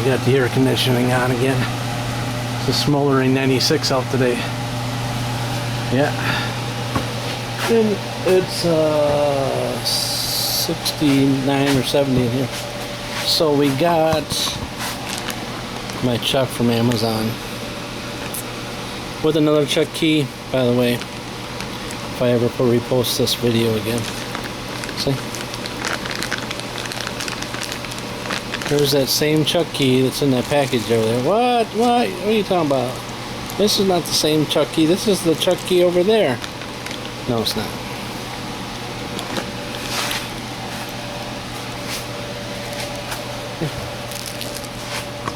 We got the air conditioning on again. It's a smoldering 96 out today. Yeah. And it's 69 or 70 in here. So we got my chuck from Amazon with another chuck key, by the way, if I ever repost this video again. See? There's that same chuck key that's in that package over there. What are you talking about? This is not the same chuck key. This is the chuck key over there. No, it's not.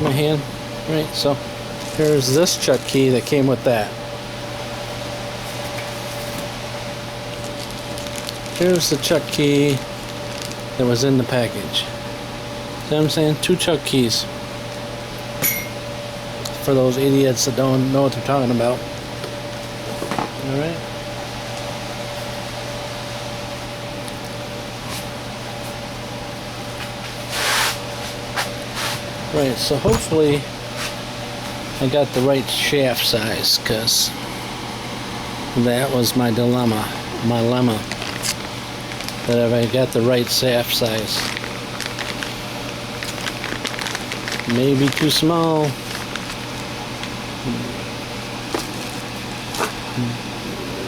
My hand. Right, so here's this chuck key that came with that. Here's the chuck key that was in the package. See what I'm saying? 2 chuck keys. For those idiots that don't know what they're talking about. Alright. Right, so hopefully I got the right shaft size, because that was my dilemma, my lemma, that if I got the right shaft size. Maybe too small.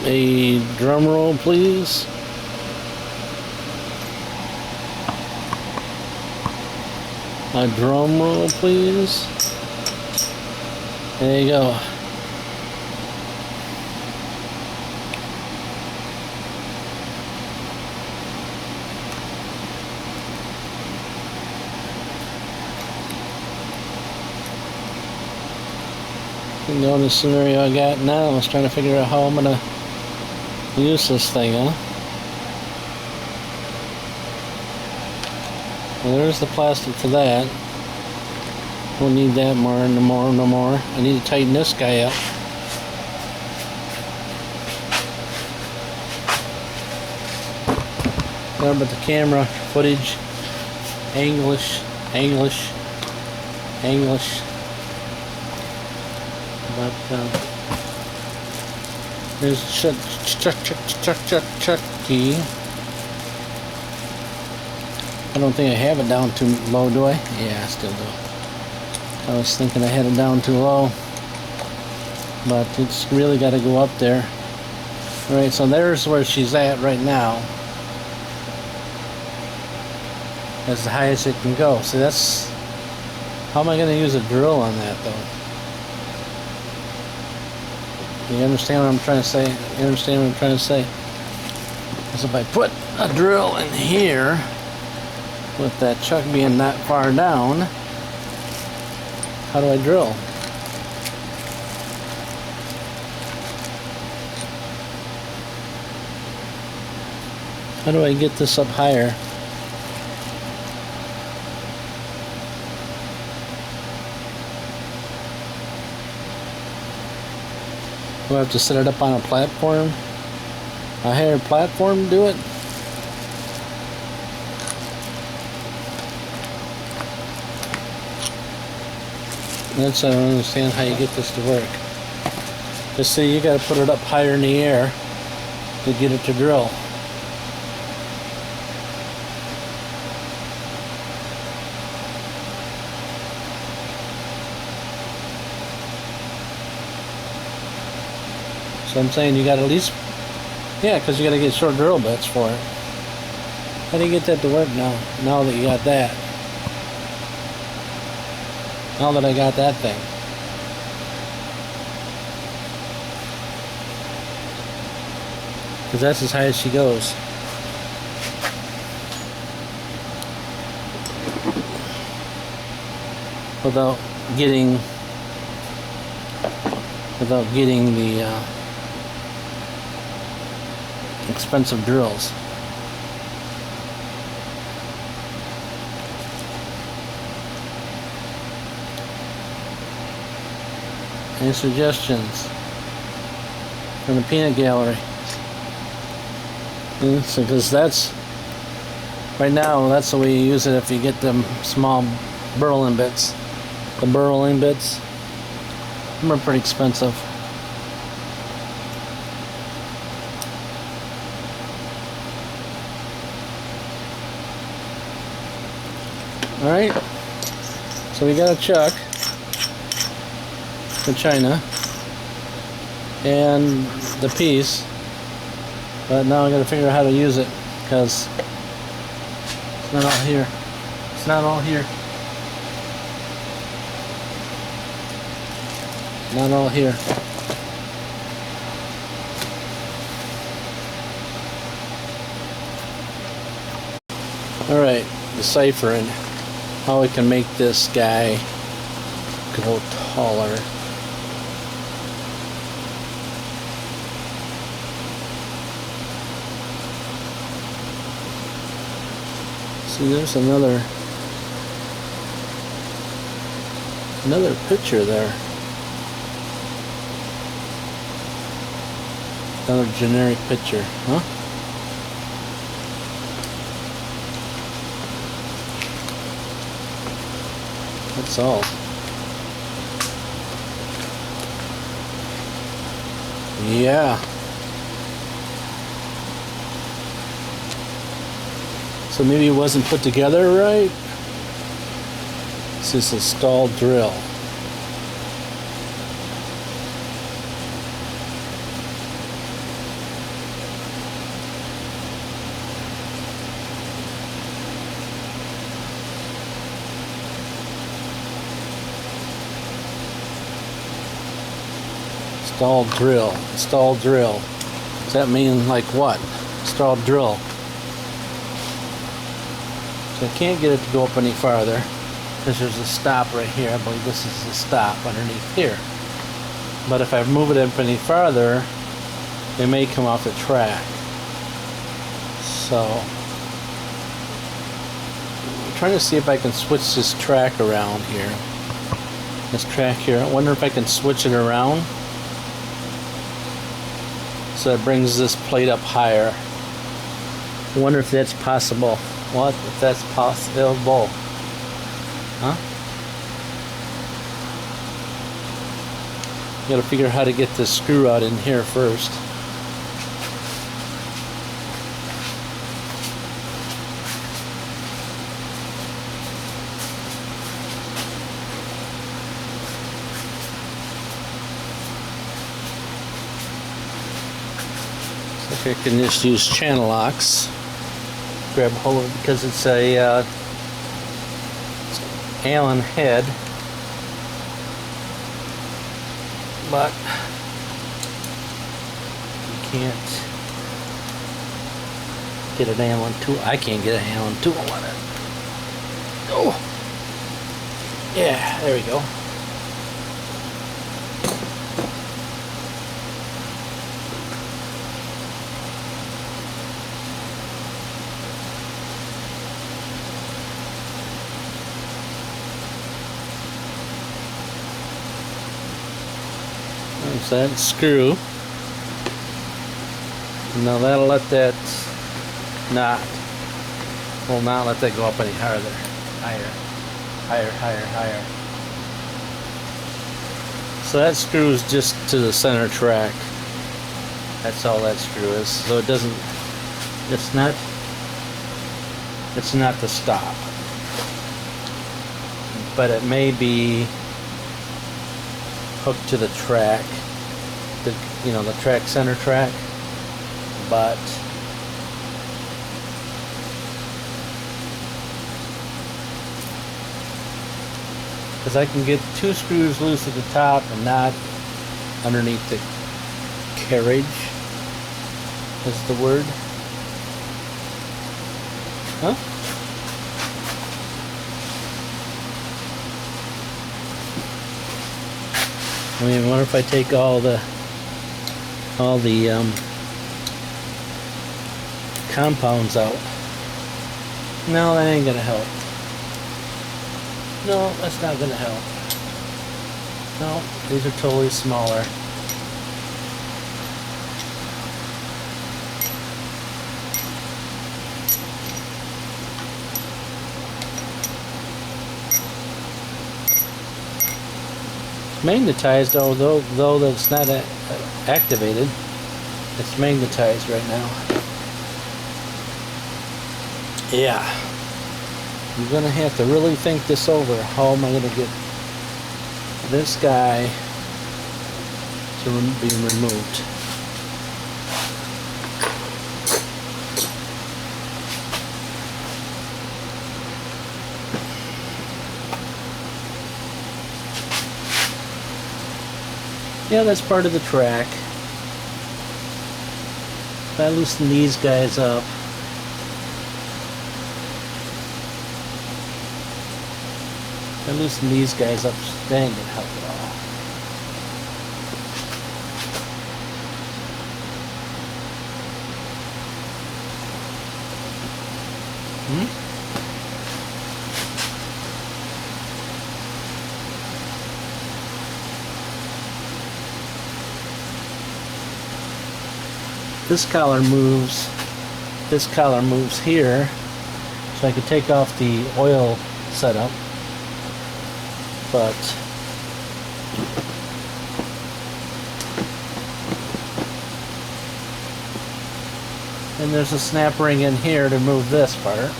A drum roll, please. A drum roll, please. There you go. The only scenario I got now is trying to figure out how I'm gonna use this thing, huh? Well, there's the plastic for that. We'll need that no more. I need to tighten this guy up. But the camera footage, English. But there's chuck key. I don't think I have it down too low, do I? Yeah, I still do. I was thinking I had it down too low, but it's really got to go up there. Alright, so there's where she's at right now. That's the highest it can go. See, that's... How am I going to use a drill on that, though? You understand what I'm trying to say? You understand what I'm trying to say? Because if I put a drill in here, with that chuck being that far down, how do I drill? How do I get this up higher? Do I have to set it up on a platform? A higher platform to do it? That's I don't understand how you get this to work. Just see, you got to put it up higher in the air to get it to drill. So I'm saying you got to at least, yeah, because you got to get short drill bits for it. How do you get that to work now? Now that you got that. Now that I got that thing. Because that's as high as she goes. Without getting the expensive drills. Any suggestions from the peanut gallery? Because that's right now, that's the way you use it if you get them small Berlin bits. The burrowing bits. Them are pretty expensive. Alright, so we got a chuck for China and the piece, but now I gotta figure out how to use it because it's not all here. It's not all here. Not all here. Alright, deciphering how we can make this guy go taller. See, there's another picture there. Another generic picture, huh? That's all. Yeah. So maybe it wasn't put together right. This is a stall drill. Stall drill. Stall drill. Does that mean like what? Stall drill. So I can't get it to go up any farther because there's a stop right here. I believe this is the stop underneath here. But if I move it up any farther, it may come off the track. So I'm trying to see if I can switch this track around here. This track here. I wonder if I can switch it around so it brings this plate up higher. I wonder if that's possible. What if that's possible? Huh? You gotta figure out how to get this screw out in here first. So I can just use channel locks. Grab hold of it because it's a Allen head, but you can't get an Allen tool. I can't get an Allen tool on it. Oh, yeah, there we go. There's that screw. Now that'll let that knot, will not let that go up any higher. Higher. So that screws just to the center track. That's all that screw is. So it doesn't, it's not the stop. But it may be hooked to the track, the track center track, but because I can get two screws loose at the top and not underneath the carriage is the word. Huh? I mean, what if I take all the compounds out? No, that ain't gonna help. No, that's not gonna help. No, these are totally smaller. magnetized, though that's not activated. It's magnetized right now. Yeah. I'm gonna have to really think this over. How am I gonna get this guy to be removed? Yeah, that's part of the track. If I loosen these guys up, if I loosen these guys up, dang it, help it all. This collar moves here, so I could take off the oil setup, but and there's a snap ring in here to move this part.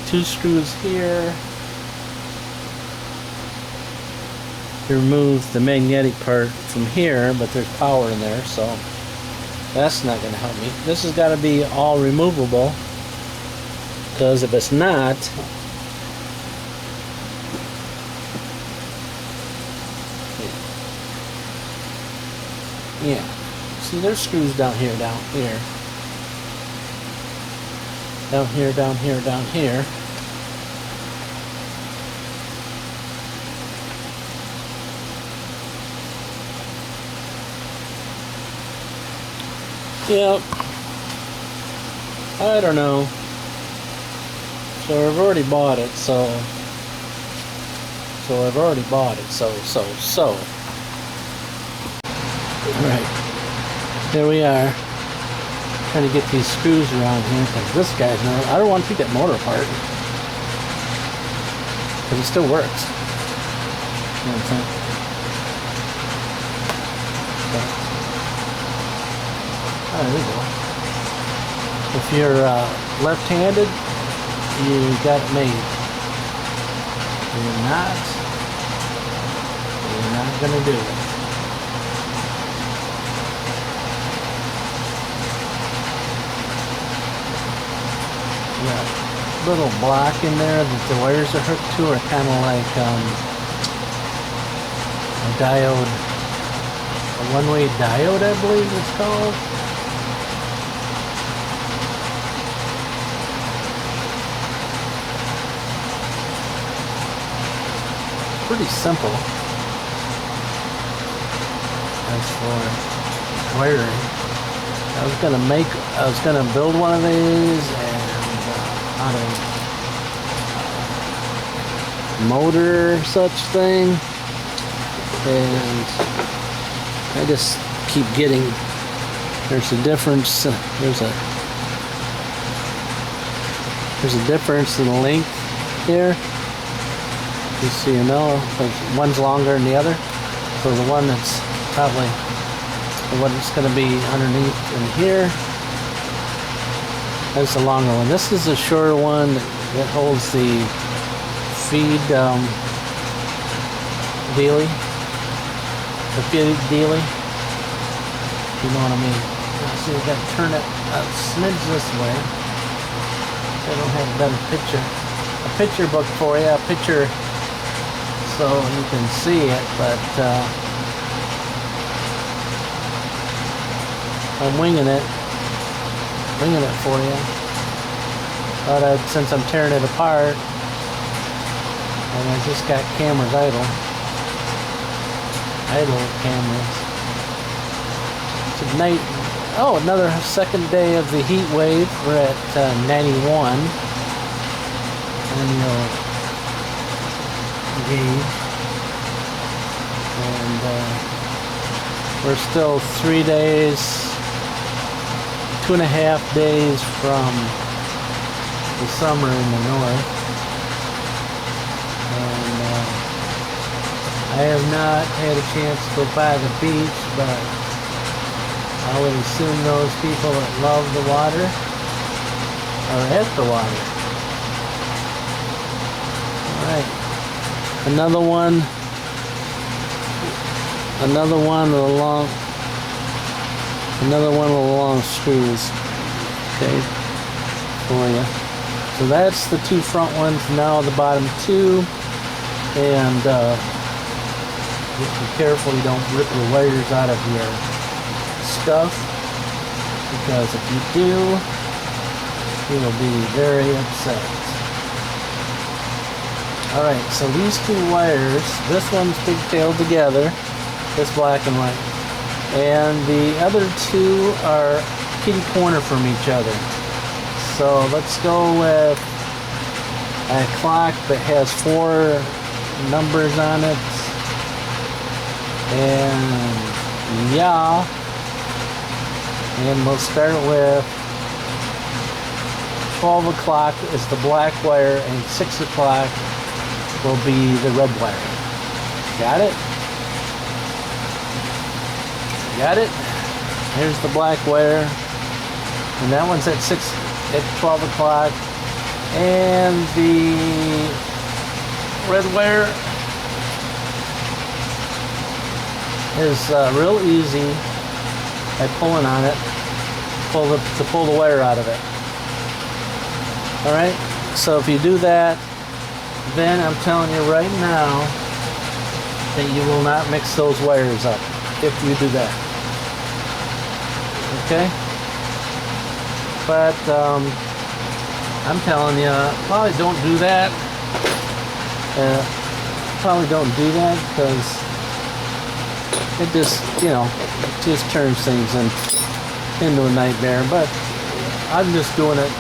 Two screws here to remove the magnetic part from here, but there's power in there, so that's not going to help me. This has got to be all removable, because if it's not, yeah, see, there's screws down here, down here, down here, down here, down here. Yep. I don't know. So I've already bought it, so I've already bought it, so. Right. There we are. Trying to get these screws around here, because this guy's not, I don't want to take that motor apart. Because it still works. You know what I'm saying? Oh, there we go. If you're left-handed, you got it made. If you're not gonna do it. Yeah, little block in there that the wires are hooked to are kind of like a diode, a one-way diode, I believe it's called. Pretty simple as for wiring. I was gonna build one of these and out of motor such thing, and I just keep getting, there's a difference, there's a difference in the length here. Just so you know, one's longer than the other. So the one that's probably the one that's going to be underneath in here, that's the longer one. This is a shorter one that holds the feed dealie. The feed dealie. You know what I mean? So you got to turn it a smidge this way. I don't have a better picture. A picture book for you. A picture, so you can see it, but I'm winging it for you. But since I'm tearing it apart, and I just got cameras idle cameras. Tonight, oh, another second day of the heat wave. We're at 91, and gauge, and we're still 3 days, 2.5 days from the summer in the north. And I have not had a chance to go by the beach, but I would assume those people that love the water are at the water. Alright. Another one with the long screws. Okay, for you. So that's the two front ones. Now the bottom two, and just be careful you don't rip your wires out of your stuff, because if you do, you will be very upset. Alright, so these two wires, this one's pigtailed together, this black and white, and the other two are kitty corner from each other. So let's go with a clock that has 4 numbers on it, and yeah, and we'll start with 12 o'clock is the black wire, and 6 o'clock will be the red wire. Got it? Got it? Here's the black wire, and that one's at 12 o'clock, and the red wire is real easy by pulling on it, to pull the wire out of it. Alright, so if you do that, then I'm telling you right now that you will not mix those wires up if you do that. Okay? But I'm telling you, probably don't do that. Because it just, it just turns things into a nightmare. But I'm just doing it.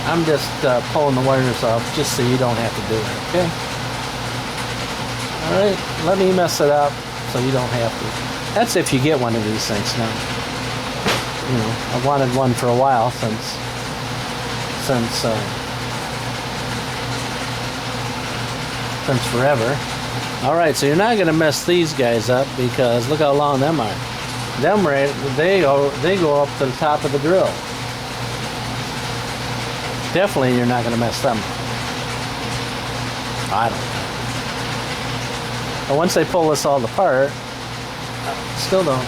I'm just pulling the wires off just so you don't have to do it, okay? Alright, let me mess it up so you don't have to. That's if you get one of these things now. I've wanted one for a while since forever. Alright, so you're not going to mess these guys up, because look how long them are. They go up to the top of the drill. Definitely you're not going to mess them up. I don't know. And once they pull this all apart, I still don't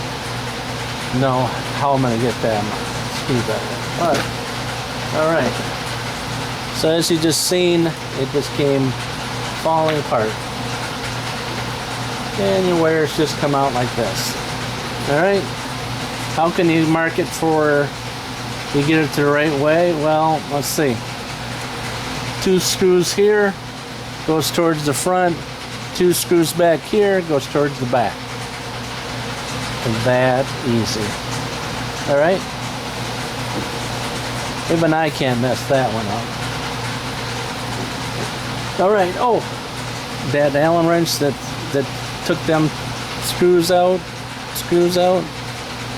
know how I'm going to get them screwed back. But, alright. So as you just seen, it just came falling apart. And your wires just come out like this. Alright. How can you mark it for you get it the right way? Well, let's see. 2 screws here goes towards the front. 2 screws back here goes towards the back. That easy. Alright? Even I can't mess that one up. Alright, oh, that Allen wrench that took them screws out,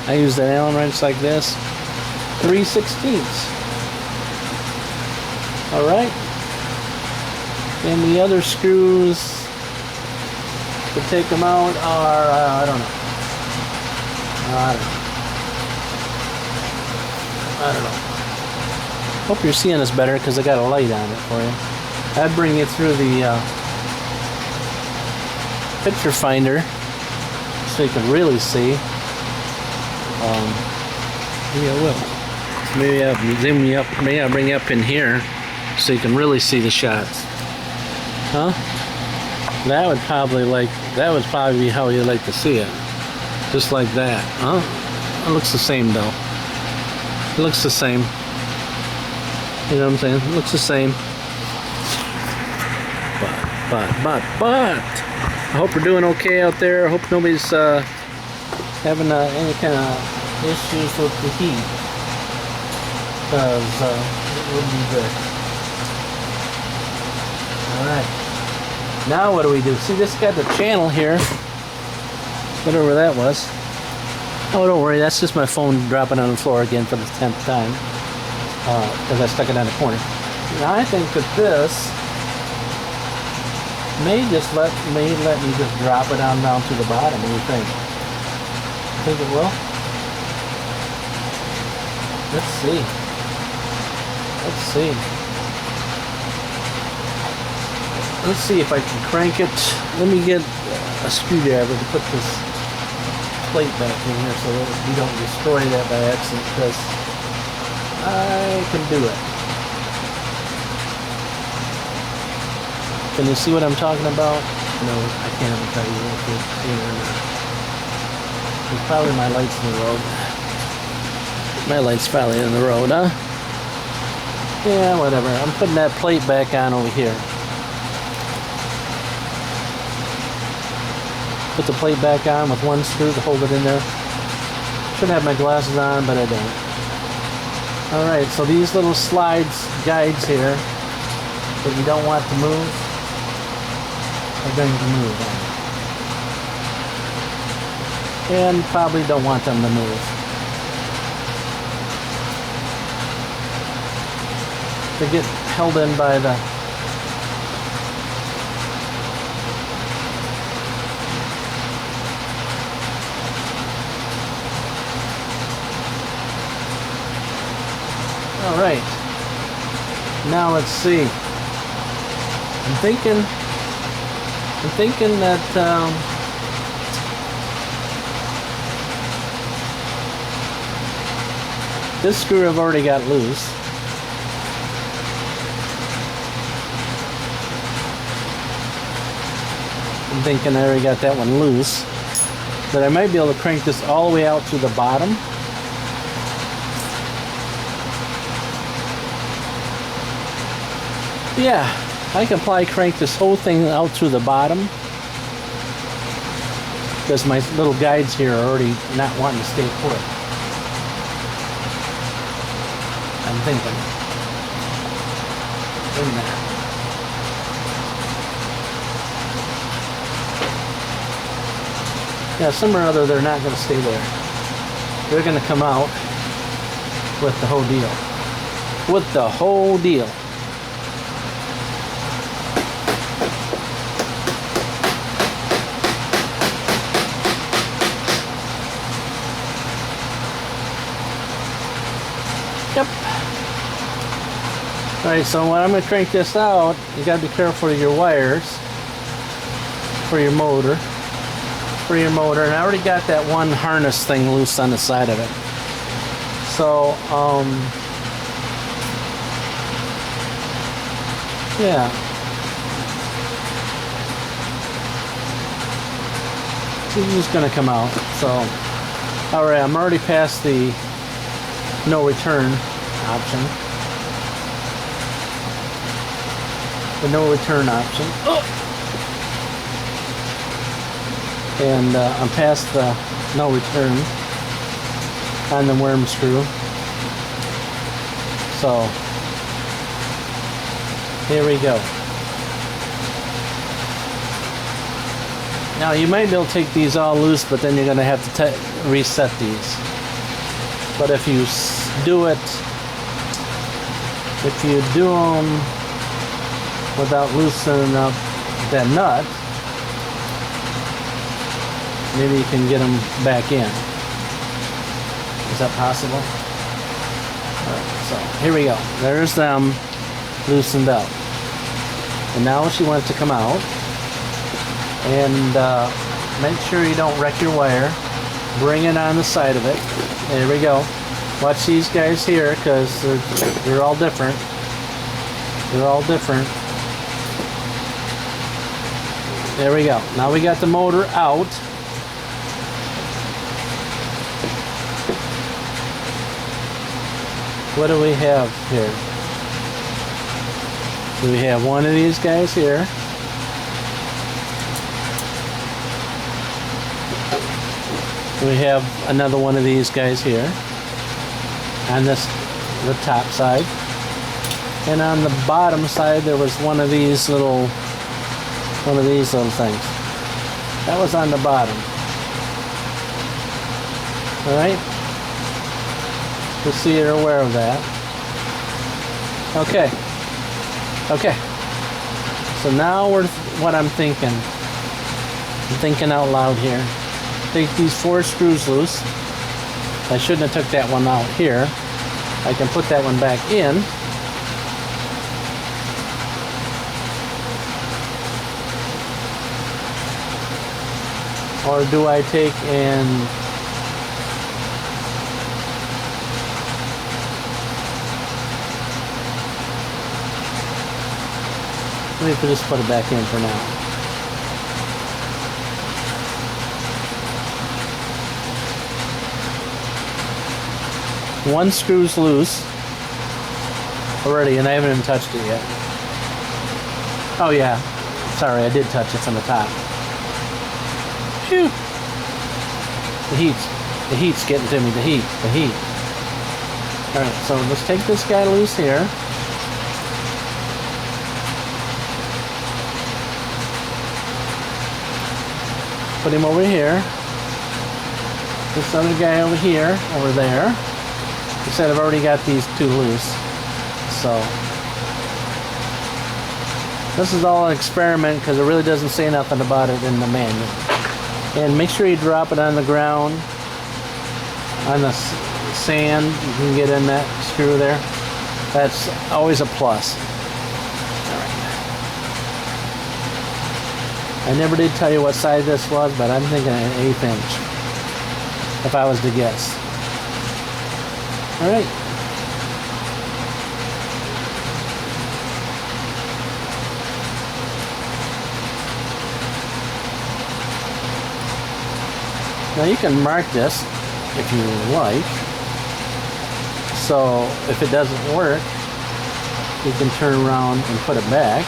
I use that Allen wrench like this, 3/16. Alright? And the other screws to take them out are, I don't know. Hope you're seeing this better, because I got a light on it for you. I'd bring you through the picture finder so you can really see. Maybe I will. Maybe I'll zoom you up. Maybe I'll bring you up in here so you can really see the shots. Huh? That would probably be how you like to see it. Just like that. Huh? It looks the same though. It looks the same. You know what I'm saying? It looks the same. But I hope you're doing okay out there. I hope nobody's having any kind of issues with the heat, because it wouldn't be good. Alright. Now what do we do? See, this got the channel here. Whatever that was. Oh, don't worry, that's just my phone dropping on the floor again for the 10th time. Because I stuck it on the corner. Now I think that this may let me just drop it down to the bottom. What do you think? Think it will? Let's see. Let's see. Let's see if I can crank it. Let me get a screwdriver to put this plate back in here so that we don't destroy that by accident, because I can do it. Can you see what I'm talking about? No, I can't tell you if you're seeing it or not. It's probably my lights in the road. My light's probably in the road, huh? Yeah, whatever. I'm putting that plate back on over here. Put the plate back on with one screw to hold it in there. Should have my glasses on, but I don't. Alright, so these little guides here that you don't want to move are going to move. And probably don't want them to move. They get held in by the all right. Now let's see. I'm thinking that this screw I've already got loose. I'm thinking I already got that one loose. That I might be able to crank this all the way out to the bottom. Yeah, I can probably crank this whole thing out to the bottom. Because my little guides here are already not wanting to stay put. I'm thinking. In there. Yeah, somewhere or other they're not going to stay there. They're going to come out with the whole deal. With the whole deal. Yep. Alright, so when I'm going to crank this out, you got to be careful of your wires for your motor. And I already got that one harness thing loose on the side of it. So, yeah. This is going to come out. So, alright, I'm already past the no return option. The no return option. Oh! And I'm past the no return on the worm screw. So here we go. Now you might be able to take these all loose, but then you're going to have to reset these. But if you do them without loosening up that nut, maybe you can get them back in. Is that possible? Alright, so here we go. There's them loosened up. And now she wants to come out. And make sure you don't wreck your wire. Bring it on the side of it. There we go. Watch these guys here, because they're all different. They're all different. There we go. Now we got the motor out. What do we have here? Do we have one of these guys here? We have another one of these guys here on the top side, and on the bottom side there was one of these little things that was on the bottom. Alright? Just so you're aware of that. Okay. Okay. So now we're what I'm thinking. I'm thinking out loud here. Take these 4 screws loose. I shouldn't have took that one out here. I can put that one back in. Or do I take and let me just put it back in for now. One screw's loose already, and I haven't even touched it yet. Oh yeah, sorry, I did touch it from the top. Phew! The heat's getting to me. The heat. All right, so let's take this guy loose here. Put him over here. This other guy over here, over there. I said I've already got these 2 loose, so this is all an experiment because it really doesn't say nothing about it in the manual. And make sure you drop it on the ground, on the sand. You can get in that screw there. That's always a plus. All right. I never did tell you what size this was, but I'm thinking an 1/8 inch, if I was to guess. All right. Now you can mark this if you like. So if it doesn't work, you can turn around and put it back.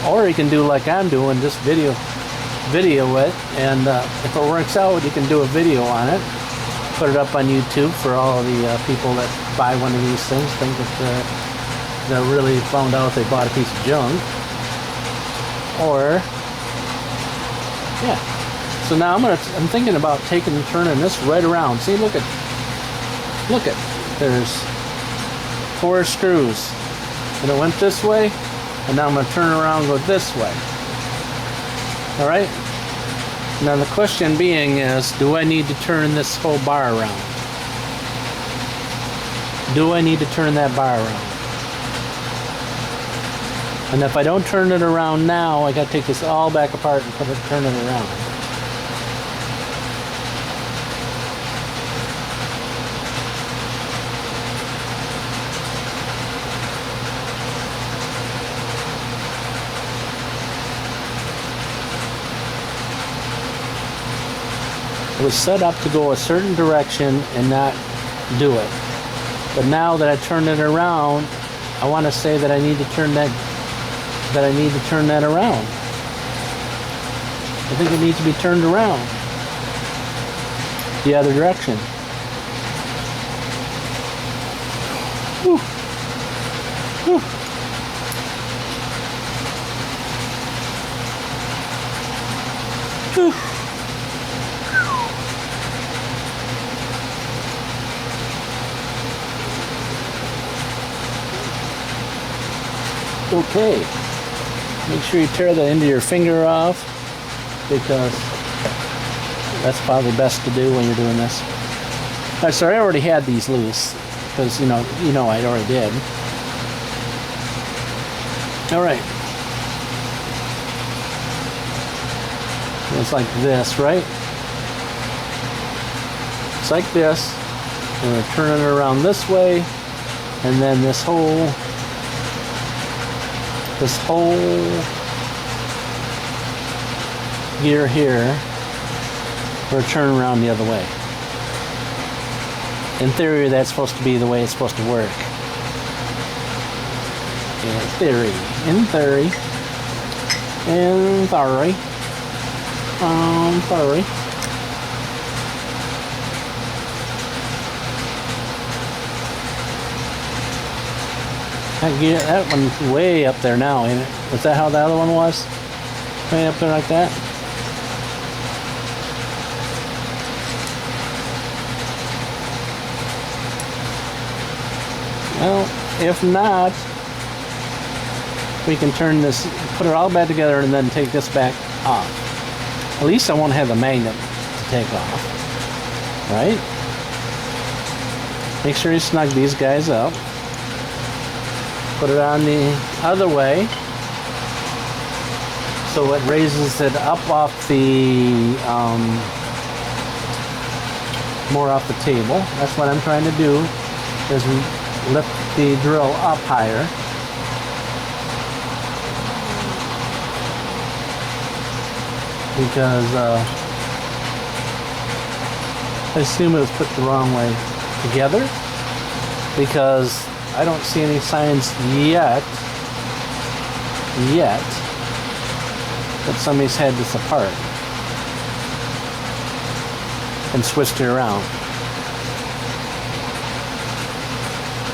Or you can do like I'm doing, just video it, and if it works out, you can do a video on it. Put it up on YouTube for all the people that buy one of these things, think that they're really found out they bought a piece of junk. Or, yeah. So now I'm thinking about taking and turning this right around. See, look at, there's 4 screws, and it went this way, and now I'm going to turn around and go this way. All right. Now the question being is, do I need to turn this whole bar around? Do I need to turn that bar around? And if I don't turn it around now, I got to take this all back apart and turn it around. It was set up to go a certain direction and not do it. But now that I turned it around, I want to say that I need to turn that around. I think it needs to be turned around the other direction. Whew. Whew. Whew. Okay, make sure you tear the end of your finger off, because that's probably best to do when you're doing this. All right, so I already had these loose, because you know I already did. All right, it's like this, right? It's like this. I'm going to turn it around this way, and then this whole gear here, we're turning around the other way. In theory, that's supposed to be the way it's supposed to work. In theory. That one's way up there now, ain't it? Was that how the other one was? Way up there like that? Well, if not, we can turn this, put it all back together and then take this back off. At least I won't have the magnet to take off, right? Make sure you snug these guys up. Put it on the other way so it raises it up off the, more off the table. That's what I'm trying to do, is lift the drill up higher. Because I assume it was put the wrong way together, because I don't see any signs yet that somebody's had this apart and switched it around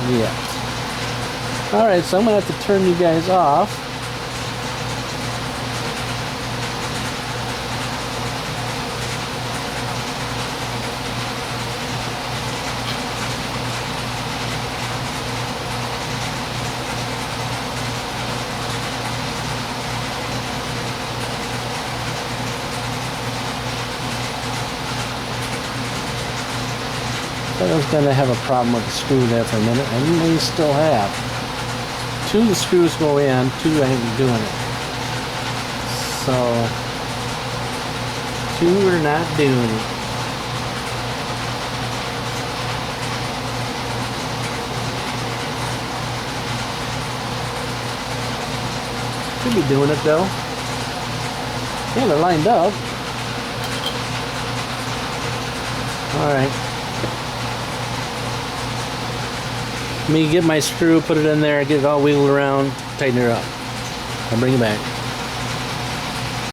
yet. Alright, so I'm going to have to turn you guys off. I was going to have a problem with the screw there for a minute, and we still have. 2 of the screws go in, 2 I ain't doing it. So, 2 are not doing it. Should be doing it though. Yeah, they're lined up. Alright. Let me get my screw, put it in there, get it all wiggled around, tighten it up. I'll bring it back.